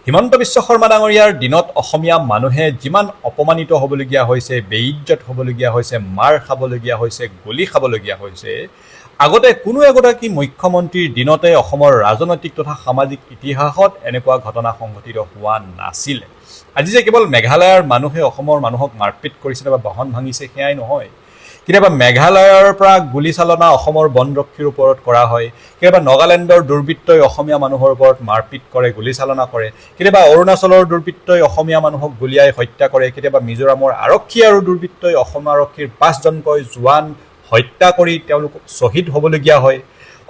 S5: হিমন্ত বিশ্ব শৰ্মা ডাঙৰীয়াৰ দিনত অসমীয়া মানুহে যিমান অপমানিত হ'বলগীয়া হৈছে, বেইজ্জত হ'বলগীয়া হৈছে, মাৰ খাবলগীয়া হৈছে, গলি খাবলগীয়া হৈছে, আগতে কোনো এগৰাকী মুখ্যমন্ত্ৰীৰ দিনতে অসমৰ ৰাজনৈতিক তথা সামাজিক ইতিহাসত এনেকুৱা ঘটনা সংঘটিত হোৱা নাছিলে। আজি যে কেৱল মেঘালয়ৰ মানুহে অসমৰ মানুহক মাৰপিট কৰিছে বা বাহন ভাঙিছে সেয়াই নহয়, কেতিয়াবা মেঘালয়ৰ পৰা গুলীচালনা অসমৰ বনৰক্ষীৰ ওপৰত কৰা হয়, কেতিয়াবা নাগালেণ্ডৰ দুৰ্বৃত্তই অসমীয়া মানুহৰ ওপৰত মাৰপিট কৰে, গুলীচালনা কৰে, কেতিয়াবা অৰুণাচলৰ দুৰ্বৃত্তই অসমীয়া মানুহক গুলীয়াই হত্যা কৰে, কেতিয়াবা মিজোৰামৰ আৰক্ষী আৰু দুৰ্বৃত্তই অসম আৰক্ষীৰ 5জনকৈ জোৱান হত্যা কৰি তেওঁলোকক শ্বহীদ হ'বলগীয়া হয়।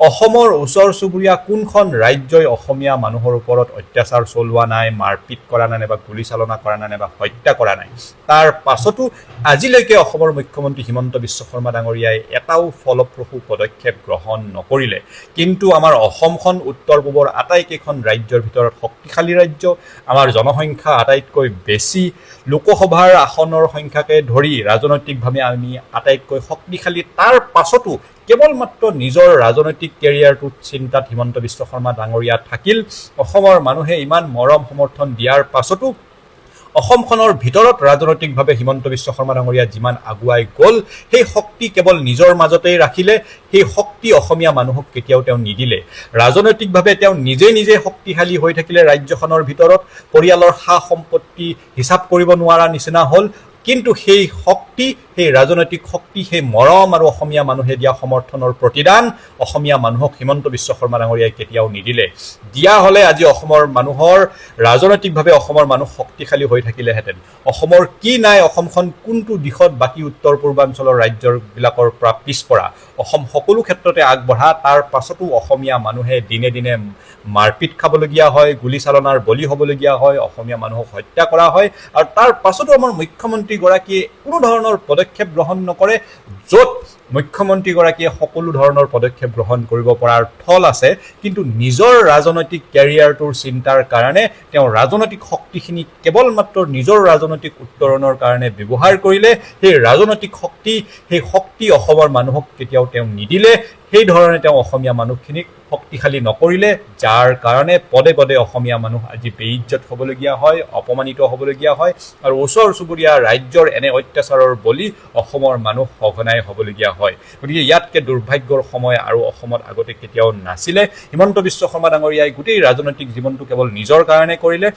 S5: অসমৰ ওচৰ চুবুৰীয়া কোনখন ৰাজ্যই অসমীয়া মানুহৰ ওপৰত অত্যাচাৰ চলোৱা নাই, মাৰপিট কৰা নাই, বা গুলীচালনা কৰা নাই, বা হত্যা কৰা নাই? তাৰ পাছতো আজিলৈকে অসমৰ মুখ্যমন্ত্ৰী হিমন্ত বিশ্ব শৰ্মা ডাঙৰীয়াই এটাও ফলপ্ৰসূ পদক্ষেপ গ্ৰহণ নকৰিলে। কিন্তু আমাৰ অসমখন উত্তৰ পূবৰ আটাইকেইখন ৰাজ্যৰ ভিতৰত শক্তিশালী ৰাজ্য, আমাৰ জনসংখ্যা আটাইতকৈ বেছি, লোকসভাৰ আসনৰ সংখ্যাকে ধৰি ৰাজনৈতিকভাৱে আমি আটাইতকৈ শক্তিশালী। তাৰ পাছতো কেৱল মাত্ৰ নিজৰ ৰাজনৈতিক কেৰিয়াৰটোত চিন্তাত হিমন্ত বিশ্ব শৰ্মা ডাঙৰীয়া থাকিল। অসমৰ মানুহে ইমান মৰম সমৰ্থন দিয়াৰ পাছতো অসমখনৰ ভিতৰত ৰাজনৈতিকভাৱে হিমন্ত বিশ্ব শৰ্মা ডাঙৰীয়া যিমান আগুৱাই গ'ল সেই শক্তি কেৱল নিজৰ মাজতেই ৰাখিলে, সেই শক্তি অসমীয়া মানুহক কেতিয়াও তেওঁ নিদিলে। ৰাজনৈতিকভাৱে তেওঁ নিজে নিজে শক্তিশালী হৈ থাকিলে ৰাজ্যখনৰ ভিতৰত, পৰিয়ালৰ সা সম্পত্তি হিচাপ কৰিব নোৱাৰা নিচিনা হ'ল, কিন্তু সেই শক্তি, সেই ৰাজনৈতিক শক্তি, সেই মৰম আৰু অসমীয়া মানুহে দিয়া সমৰ্থনৰ প্ৰতিদান অসমীয়া মানুহক হিমন্ত বিশ্ব শৰ্মা ডাঙৰীয়াই কেতিয়াও নিদিলে। দিয়া হ'লে আজি অসমৰ মানুহৰ ৰাজনৈতিকভাৱে অসমৰ মানুহ শক্তিশালী হৈ থাকিলেহেঁতেন। অসমৰ কি নাই, অসমখন কোনটো দিশত বাকী উত্তৰ পূৰ্বাঞ্চলৰ ৰাজ্যবিলাকৰ পৰা পিছপৰা, অসম সকলো ক্ষেত্ৰতে আগবঢ়া, তাৰ পাছতো অসমীয়া মানুহে দিনে দিনে মাৰপিট খাবলগীয়া হয়, গুলীচালনাৰ বলি হ'বলগীয়া হয়, অসমীয়া মানুহক হত্যা কৰা হয়, আৰু তাৰ পাছতো আমাৰ মুখ্যমন্ত্ৰীগৰাকীয়ে কোনো ধৰণৰ পদক্ষেপ গ্ৰহণ নকৰে, য'ত মুখ্যমন্ত্ৰীগৰাকীয়ে সকলো ধৰণৰ পদক্ষেপ গ্ৰহণ কৰিব পৰাৰ থল আছে, কিন্তু নিজৰ ৰাজনৈতিক কেৰিয়াৰটোৰ চিন্তাৰ কাৰণে তেওঁ ৰাজনৈতিক শক্তিখিনি কেৱল মাত্ৰ নিজৰ ৰাজনৈতিক উত্তৰণৰ কাৰণে ব্যৱহাৰ কৰিলে। সেই ৰাজনৈতিক শক্তি, সেই শক্তি অসমৰ মানুহক কেতিয়াও তেওঁ নিদিলে, সেই ধৰণে তেওঁ অসমীয়া মানুহখিনিক শক্তিশালী নকৰিলে, যাৰ কাৰণে পদে পদে অসমীয়া মানুহ আজি বেইজ্জত হ'বলগীয়া হয়, অপমানিত হ'বলগীয়া হয়, আৰু ওচৰ চুবুৰীয়া ৰাজ্যৰ এনে অত্যাচাৰৰ বলি অসমৰ মানুহ সঘনাই হ'বলগীয়া হয়। গতিকে ইয়াতকৈ দুৰ্ভাগ্যৰ সময় আৰু অসমত আগতে কেতিয়াও নাছিলে। হিমন্ত বিশ্ব শৰ্মা ডাঙৰীয়াই গোটেই ৰাজনৈতিক জীৱনটো কেৱল নিজৰ কাৰণে কৰিলে,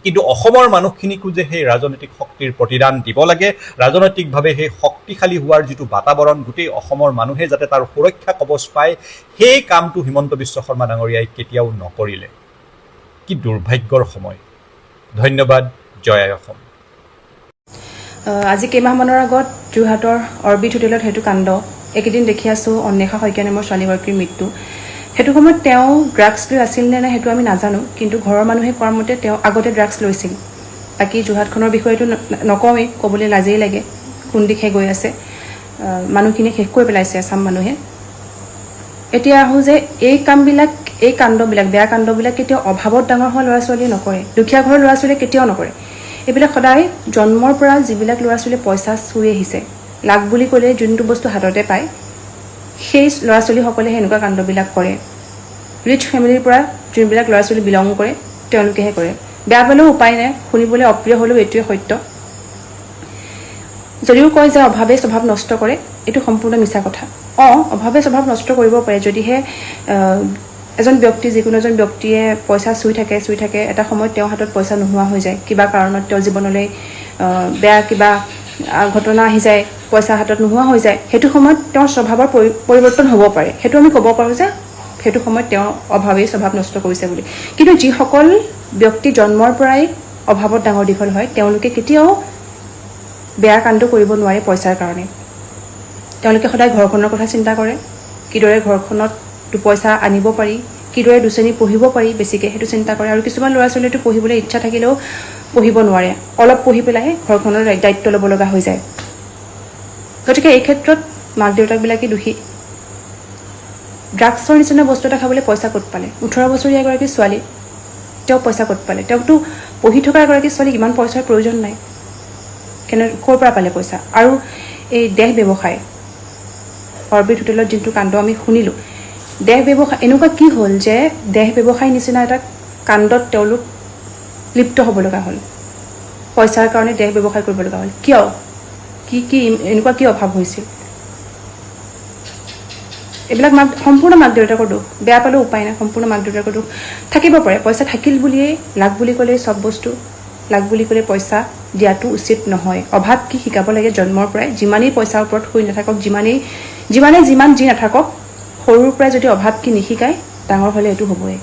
S5: কিন্তু অসমৰ মানুহখিনিকো যে সেই ৰাজনৈতিক শক্তিৰ প্ৰতিদান দিব লাগে, ৰাজনৈতিকভাৱে সেই শক্তিশালী হোৱাৰ যিটো বাতাবৰণ, গোটেই অসমৰ মানুহে যাতে তাৰ সুৰক্ষা কৱচ পায়, সেই কামটো হিমন্ত বিশ্ব শৰ্মা ডাঙৰীয়াই কেতিয়াও নকৰিলে। কি দুৰ্ভাগ্যৰ সময়। ধন্যবাদ। জয় আই অসম।
S6: আজি কেইমাহমানৰ আগত যোৰহাটৰ অৰবিট হোটেলত সেইটো কাণ্ড এইকেইদিন দেখি আছোঁ, অন্বেষা শইকীয়া নামৰ ছোৱালীগৰাকীৰ মৃত্যু। সেইটো সময়ত তেওঁ ড্ৰাগছ লৈ আছিল নে নাই সেইটো আমি নাজানো, কিন্তু ঘৰৰ মানুহে কোৱাৰ মতে তেওঁ আগতে ড্ৰাগছ লৈছিল। বাকী যোৰহাটখনৰ বিষয়টো নকওঁৱেই, ক'বলৈ লাজেই লাগে কোন দিশে গৈ আছে। মানুহখিনি শেষ কৰি পেলাইছে এচাম মানুহে। এতিয়া আহোঁ যে এই কামবিলাক, এই কাণ্ডবিলাক, বেয়া কাণ্ডবিলাক কেতিয়াও অভাৱত ডাঙৰ হোৱা ল'ৰা ছোৱালীয়ে নকৰে, দুখীয়া ঘৰৰ ল'ৰা ছোৱালীয়ে কেতিয়াও নকৰে। এইবিলাক সদায় জন্মৰ পৰা যিবিলাক ল'ৰা ছোৱালীয়ে পইচা চুই আহিছে, লাগ বুলি ক'লে যোনটো বস্তু হাততে পায়, সেই ল'ৰা ছোৱালীসকলে এনেকুৱা কাণ্ডবিলাক কৰে। ৰিচ ফেমিলিৰ পৰা যোনবিলাক ল'ৰা ছোৱালী বিলং কৰে তেওঁলোকেহে কৰে। বেয়া পালেও উপায় নাই, শুনিবলৈ অপ্ৰিয় হ'লেও এইটোৱে সত্য। যদিও কয় যে অভাৱে স্বভাৱ নষ্ট কৰে, এইটো সম্পূৰ্ণ মিছা কথা। অভাৱে স্বভাৱ নষ্ট কৰিব পাৰে যদিহে এজন ব্যক্তি, যিকোনো এজন ব্যক্তিয়ে পইচা চুই থাকে, এটা সময়ত তেওঁৰ হাতত পইচা নোহোৱা হৈ যায়, কিবা কাৰণত তেওঁৰ জীৱনলৈ বেয়া কিবা ঘটনা আহি যায়, পইচা হাতত নোহোৱা হৈ যায়, সেইটো সময়ত তেওঁৰ স্বভাৱৰ পৰিৱৰ্তন হ'ব পাৰে। সেইটো আমি ক'ব পাৰোঁ যে সেইটো সময়ত তেওঁ অভাৱেই স্বভাৱ নষ্ট কৰিছে বুলি। কিন্তু যিসকল ব্যক্তি জন্মৰ পৰাই অভাৱত ডাঙৰ দীঘল হয়, তেওঁলোকে কেতিয়াও বেয়া কাণ্ড কৰিব নোৱাৰে পইচাৰ কাৰণে। তেওঁলোকে সদায় ঘৰখনৰ কথা চিন্তা কৰে, কিদৰে ঘৰখনত দুপইচা আনিব পাৰি, কিদৰে দুশ্ৰেণী পঢ়িব পাৰি বেছিকৈ, সেইটো চিন্তা কৰে। আৰু কিছুমান ল'ৰা ছোৱালীটো পঢ়িবলৈ ইচ্ছা থাকিলেও পঢ়িব নোৱাৰে, অলপ পঢ়ি পেলাই ঘৰখনৰ দায়িত্ব ল'ব লগা হৈ যায়। গতিকে এই ক্ষেত্ৰত মাক দেউতাকবিলাকে দোষী। ড্ৰাগছৰ নিচিনা বস্তু এটা খাবলৈ পইচা ক'ত পালে? 18 বছৰীয়া এগৰাকী ছোৱালী, তেওঁ পইচা ক'ত পালে? তেওঁকতো পঢ়ি থকা এগৰাকী ছোৱালীক ইমান পইচাৰ প্ৰয়োজন নাই, ক'ৰ পৰা পালে পইচা? আৰু এই দেহ ব্যৱসায়, অৰবিট হোটেলত যোনটো কাণ্ড আমি শুনিলোঁ, দেহ ব্যৱসায় এনেকুৱা কি হ'ল যে দেহ ব্যৱসায় নিচিনা এটা কাণ্ডত তেওঁলোক লিপ্ত হ'ব লগা হ'ল? পইচাৰ কাৰণে দেহ ব্যৱসায় কৰিব লগা হ'ল কিয়? কি এনেকুৱা কি অভাৱ হৈছিল? এইবিলাক সম্পূৰ্ণ মাক দেউতাকৰ দোষ। বেয়া পালেও উপায় নাই, সম্পূৰ্ণ মাক দেউতাকৰ দোষ। থাকিব পাৰে, পইচা থাকিল বুলিয়েই, লাগ বুলি ক'লেই চব বস্তু, লাগ বুলি ক'লে পইচা দিয়াটো উচিত নহয়। অভাৱ কি শিকাব লাগে জন্মৰ পৰাই। যিমানেই পইচাৰ ওপৰত শুই নাথাকক, যিমান যি নাথাকক, সৰুৰ পৰাই যদি অভাৱ কি নিশিকায়, ডাঙৰ হ'লে এইটো হ'বই।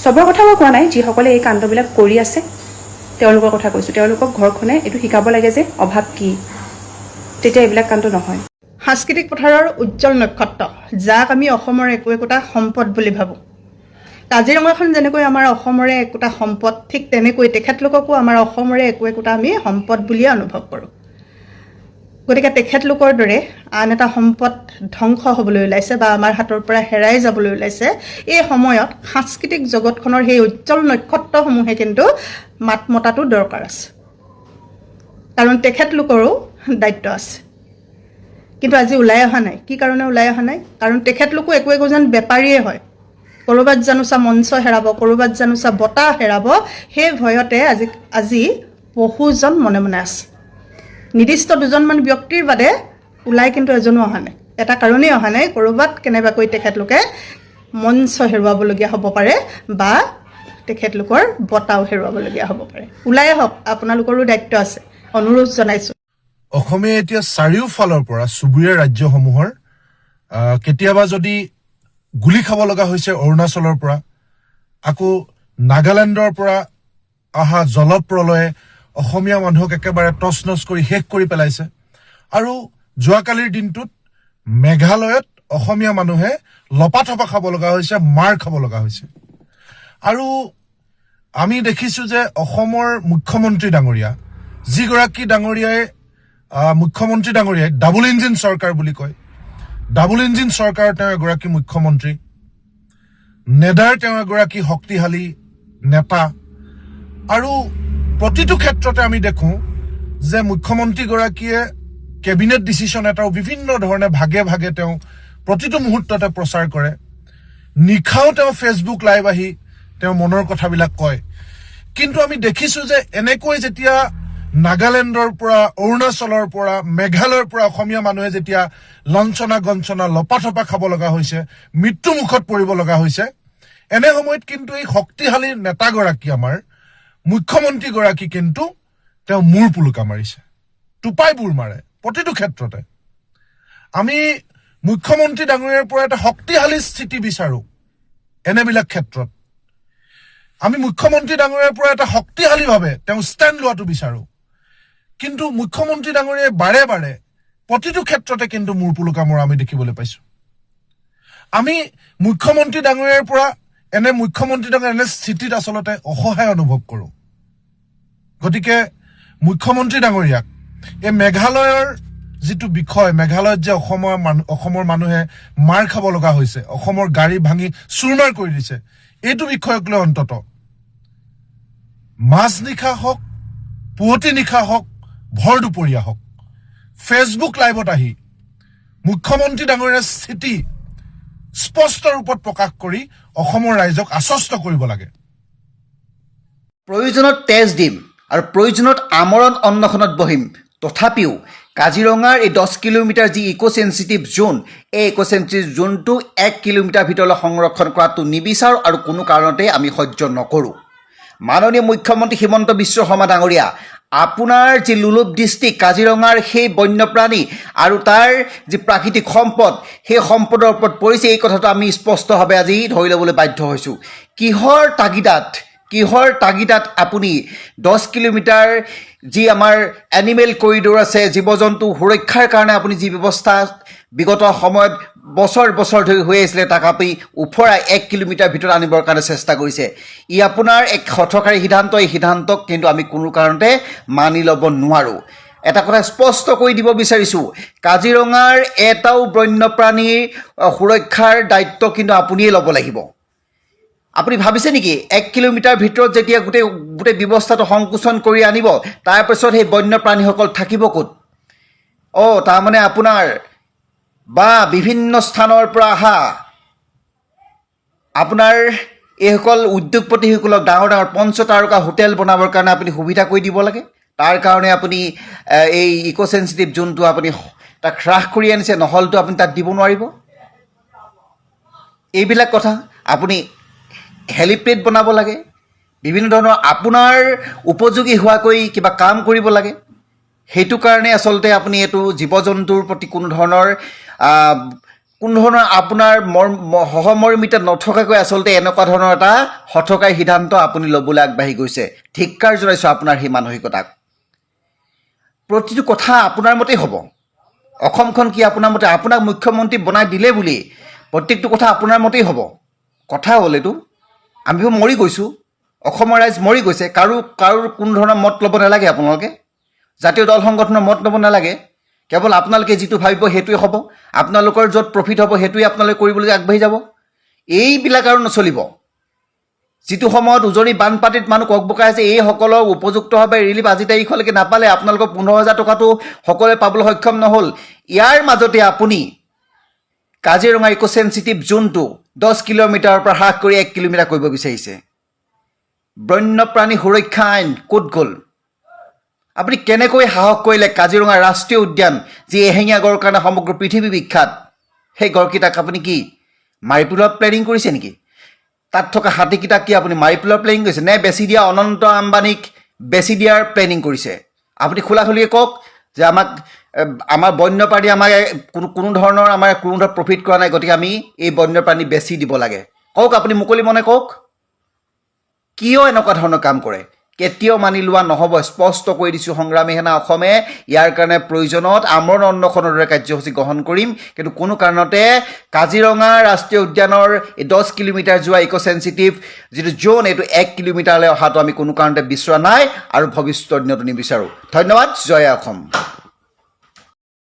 S6: চবৰ কথা মই কোৱা নাই, যিসকলে এই কাণ্ডবিলাক কৰি আছে তেওঁলোকৰ কথা কৈছোঁ। তেওঁলোকক ঘৰখনে এইটো শিকাব লাগে যে অভাৱ কি, তেতিয়া এইবিলাক কাণ্ড নহয়।
S7: সাংস্কৃতিক পথাৰৰ উজ্জ্বল নক্ষত্ৰ, যাক আমি অসমৰ একোটা সম্পদ বুলি ভাবোঁ। কাজিৰঙাখন যেনেকৈ আমাৰ অসমৰে একোটা সম্পদ, ঠিক তেনেকৈ তেখেতলোককো আমাৰ অসমৰে একোটা আমি সম্পদ বুলিয়ে অনুভৱ কৰোঁ। গতিকে তেখেতলোকৰ দৰে আন এটা সম্পদ ধ্বংস হ'বলৈ ওলাইছে বা আমাৰ হাতৰ পৰা হেৰাই যাবলৈ ওলাইছে। এই সময়ত সাংস্কৃতিক জগতখনৰ সেই উজ্জ্বল নক্ষত্ৰসমূহে কিন্তু মাত মতাটো দৰকাৰ আছে, কাৰণ তেখেতলোকৰো দায়িত্ব আছে। কিন্তু আজি ওলাই অহা নাই। কি কাৰণে ওলাই অহা নাই? কাৰণ তেখেতলোকো একোজন বেপাৰীয়ে হয়। ক'ৰবাত জানোচা মঞ্চ হেৰাব, ক'ৰবাত জানোচা বঁটা হেৰাব, সেই ভয়তে আজি বহুজন মনে মনে আছে। নিৰ্দিষ্ট দুজনমান ব্যক্তিৰ বাদে ওলাই কিন্তু এজনো অহা নাই। এটা কাৰণেই অহা নাই, ক'ৰবাত কেনেবাকৈ তেখেতলোকে মঞ্চ হেৰুৱাবলগীয়া হ'ব পাৰে বা তেখেতলোকৰ বঁটাও হেৰুৱাবলগীয়া হ'ব পাৰে। ওলাই আহক, আপোনালোকৰো দায়িত্ব আছে, অনুৰোধ জনাইছোঁ।
S8: অসমে এতিয়া চাৰিওফালৰ পৰা চুবুৰীয়া ৰাজ্যসমূহৰ কেতিয়াবা যদি গুলি খাব লগা হৈছে অৰুণাচলৰ পৰা, আকৌ নাগালেণ্ডৰ পৰা অহা জলপ্ৰলয়ে অসমীয়া মানুহক একেবাৰে তছনছ কৰি শেষ কৰি পেলাইছে। আৰু যোৱাকালিৰ দিনটোত মেঘালয়ত অসমীয়া মানুহে লপাথপা খাব লগা হৈছে, মাৰ খাব লগা হৈছে। আৰু আমি দেখিছোঁ যে অসমৰ মুখ্যমন্ত্ৰী ডাঙৰীয়া, যিগৰাকী ডাঙৰীয়াই মুখ্যমন্ত্ৰী ডাঙৰীয়াই ডাবল ইঞ্জিন চৰকাৰ বুলি কয়, ডাবল ইঞ্জিন চৰকাৰ তেওঁ এগৰাকী মুখ্যমন্ত্ৰী, নেডাৰ তেওঁ এগৰাকী শক্তিশালী নেতা। আৰু প্ৰতিটো ক্ষেত্ৰতে আমি দেখোঁ যে মুখ্যমন্ত্ৰীগৰাকীয়ে কেবিনেট ডিচিশ্যন এটাও বিভিন্ন ধৰণে ভাগে ভাগে তেওঁ প্ৰতিটো মুহূৰ্ততে প্ৰচাৰ কৰে। নিশাও তেওঁ ফেচবুক লাইভ আহি তেওঁ মনৰ কথাবিলাক কয়। কিন্তু আমি দেখিছোঁ যে এনেকৈ যেতিয়া নাগালেণ্ডৰ পৰা, অৰুণাচলৰ পৰা, মেঘালয়ৰ পৰা অসমীয়া মানুহে যেতিয়া লাঞ্ছনা গঞ্চনা লপাথপা খাব লগা হৈছে, মৃত্যু মুখত পৰিব লগা হৈছে, এনে সময়ত কিন্তু এই শক্তিশালী নেতাগৰাকী, আমাৰ মুখ্যমন্ত্ৰীগৰাকী কিন্তু তেওঁ মূৰ পুলুকা মাৰিছে, টোপাই বুৰ মাৰে প্ৰতিটো ক্ষেত্ৰতে। আমি মুখ্যমন্ত্ৰী ডাঙৰীয়াৰ পৰা এটা শক্তিশালী স্থিতি বিচাৰোঁ। এনেবিলাক ক্ষেত্ৰত আমি মুখ্যমন্ত্ৰী ডাঙৰীয়াৰ পৰা এটা শক্তিশালীভাৱে তেওঁ ষ্টেণ্ড লোৱাটো বিচাৰোঁ। কিন্তু মুখ্যমন্ত্ৰী ডাঙৰীয়াই বাৰে বাৰে প্ৰতিটো ক্ষেত্ৰতে কিন্তু মূৰ পুলুকা মৰা আমি দেখিবলৈ পাইছোঁ। আমি মুখ্যমন্ত্ৰী ডাঙৰীয়াৰ পৰা মুখ্যমন্ত্ৰী ডাঙৰীয়াৰ এনে স্থিতিত আচলতে অসহায় অনুভৱ কৰোঁ। গতিকে মুখ্যমন্ত্ৰী ডাঙৰীয়াক এই মেঘালয়ৰ যিটো বিষয়, মেঘালয়ত যে অসমৰ মানুহে মাৰ খাব লগা হৈছে, অসমৰ গাড়ী ভাঙি চুৰমাৰ কৰি দিছে, এইটো বিষয়ক লৈ অন্তত মাজনিশা হওক, পুৱতি নিশা হওক, ভৰ দুপৰীয়া হওক, ফেচবুক লাইভত আহি মুখ্যমন্ত্ৰী ডাঙৰীয়াৰ স্থিতি স্পষ্ট ৰূপত প্ৰকাশ কৰি অসমৰ ৰাইজক আশ্বস্ত কৰিব লাগে।
S9: প্ৰয়োজনত তেজ দিম আৰু প্ৰয়োজনত আমৰণ অন্নখনত বহিম, তথাপিও কাজিৰঙাৰ এই 10 কিলোমিটাৰ যি ইক' চেঞ্চিটিভ জোন, এই ইক' চেঞ্চিটিভ জোনটো 1 কিলোমিটাৰ ভিতৰলৈ সংৰক্ষণ কৰাটো নিবিচাৰোঁ আৰু কোনো কাৰণতে আমি সহ্য নকৰোঁ। মাননীয় মুখ্যমন্ত্ৰী হিমন্ত বিশ্ব শৰ্মা ডাঙৰীয়া, আপোনাৰ যি লোলুপ ডিষ্ট্ৰিক্ট কাজিৰঙাৰ সেই বন্যপ্ৰাণী আৰু তাৰ যি প্ৰাকৃতিক সম্পদ, সেই সম্পদৰ ওপৰত পৰিছে, এই কথাটো আমি স্পষ্টভাৱে আজি ধৰি ল'বলৈ বাধ্য হৈছোঁ। কিহৰ তাগিদাত আপুনি 10 কিলোমিটাৰ যি আমাৰ এনিমেল কৰিডৰ আছে, জীৱ জন্তু সুৰক্ষাৰ কাৰণে আপুনি যি ব্যৱস্থা বিগত সময়ত বছৰ বছৰ ধৰি হৈ আছিলে, তাক আপুনি ওফৰাই 1 কিলোমিটাৰ ভিতৰত আনিবৰ কাৰণে চেষ্টা কৰিছে। ই আপোনাৰ এক হঠকাৰী সিদ্ধান্ত। এই সিদ্ধান্তক কিন্তু আমি কোনো কাৰণতে মানি ল'ব নোৱাৰোঁ। এটা কথা স্পষ্ট কৰি দিব বিচাৰিছোঁ, কাজিৰঙাৰ এটাও বন্যপ্ৰাণীৰ সুৰক্ষাৰ দায়িত্ব কিন্তু আপুনিয়ে ল'ব লাগিব। আপুনি ভাবিছে নেকি 1 কিলোমিটাৰ ভিতৰত যেতিয়া গোটেই ব্যৱস্থাটো সংকোচন কৰি আনিব, তাৰপিছত সেই বন্যপ্ৰাণীসকল থাকিব ক'ত? তাৰমানে আপোনাৰ বা বিভিন্ন স্থানৰ পৰা অহা আপোনাৰ এইসকল উদ্যোগপতিসকলক ডাঙৰ ডাঙৰ পঞ্চতাৰকা হোটেল বনাবৰ কাৰণে আপুনি সুবিধা কৰি দিব লাগে। তাৰ কাৰণে আপুনি এই ইক' চেঞ্চিটিভ জোনটো আপুনি তাক হ্ৰাস কৰি আনিছে, নহ'লেতো আপুনি তাত দিব নোৱাৰিব। এইবিলাক কথা আপুনি হেলিপেড বনাব লাগে, বিভিন্ন ধৰণৰ আপোনাৰ উপযোগী হোৱাকৈ কিবা কাম কৰিব লাগে। সেইটো কাৰণে আচলতে আপুনি এইটো জীৱ জন্তুৰ প্ৰতি কোনো ধৰণৰ আপোনাৰ সহমৰ্মিতা নথকাকৈ আচলতে এনেকুৱা ধৰণৰ এটা হঠকাৰী সিদ্ধান্ত আপুনি ল'বলৈ আগবাঢ়ি গৈছে। ধিক্কাৰ জনাইছোঁ আপোনাৰ সেই মানসিকতাক। প্ৰতিটো কথা আপোনাৰ মতেই হ'ব। অসমখন কি আপোনাৰ মতে? আপোনাক মুখ্যমন্ত্ৰী বনাই দিলে বুলি প্ৰত্যেকটো কথা আপোনাৰ মতেই হ'ব? কথা হ'ল এইটো। আমিও মৰি গৈছোঁ, অসমৰ ৰাইজ মৰি গৈছে। কাৰো কোনো ধৰণৰ মত ল'ব নালাগে। আপোনালোকে জাতীয় দল সংগঠনৰ মত ল'ব নালাগে। কেৱল আপোনালোকে যিটো ভাবিব সেইটোৱে হ'ব। আপোনালোকৰ য'ত প্ৰফিট হ'ব সেইটোৱে আপোনালোকে কৰিবলৈ আগবাঢ়ি যাব। এইবিলাক আৰু নচলিব। যিটো সময়ত উজনি বানপানীত মানুহ ককবকাই আছে, এইসকলক উপযুক্তভাৱে ৰিলিফ আজি তাৰিখলৈকে নাপালে, আপোনালোকৰ 15,000 টকাটো সকলোৱে পাবলৈ সক্ষম নহ'ল। ইয়াৰ মাজতে আপুনি কাজিৰঙা ইক' চেঞ্চিটিভ জোনটো 10 কিলোমিটাৰৰ পৰা হ্ৰাস কৰি 1 কিলোমিটাৰ কৰিব বিচাৰিছে। বন্যপ্ৰাণী সুৰক্ষা আইন ক'ত গ'ল? আপুনি কেনেকৈ সাহস কৰিলে কাজিৰঙা ৰাষ্ট্ৰীয় উদ্যান যি এশিঙীয়া গড়ৰ কাৰণে সমগ্ৰ পৃথিৱী বিখ্যাত, সেই গড়কেইটাক আপুনি কি মাৰি পেলোৱাৰ প্লেনিং কৰিছে নেকি? তাত থকা হাতীকেইটাক কি আপুনি মাৰি পেলোৱাৰ প্লেনিং কৰিছে নে বেছি দিয়া অনন্ত আম্বানীক বেছি দিয়াৰ প্লেনিং কৰিছে? আপুনি খোলাখুলিয়ে কওক যে আমাৰ বন্যপ্ৰাণী আমাক কোনো ধৰণৰ প্ৰফিট কৰা নাই, গতিকে আমি এই বন্যপ্ৰাণী বেছি দিব লাগে। কওক, আপুনি মুকলি মনে কওক, কিয় এনেকুৱা ধৰণৰ কাম কৰে? কেতিয়াও মানি লোৱা নহ'ব। স্পষ্ট কৰি দিছোঁ, সংগ্ৰামী সেনা অসমে ইয়াৰ কাৰণে প্ৰয়োজনত আমৰণ অন্বেষণৰ দৰে কাৰ্যসূচী গ্ৰহণ কৰিম, কিন্তু কোনো কাৰণতে কাজিৰঙা ৰাষ্ট্ৰীয় উদ্যানৰ এই 10 কিলোমিটাৰ যোৱা ইক' চেঞ্চিটিভ যিটো জ'ন, এইটো 1 কিলোমিটাৰলৈ অহাটো আমি কোনো কাৰণতে বিচৰা নাই আৰু ভৱিষ্যতৰ দিনতো নিবিচাৰোঁ। ধন্যবাদ। জয় অসম।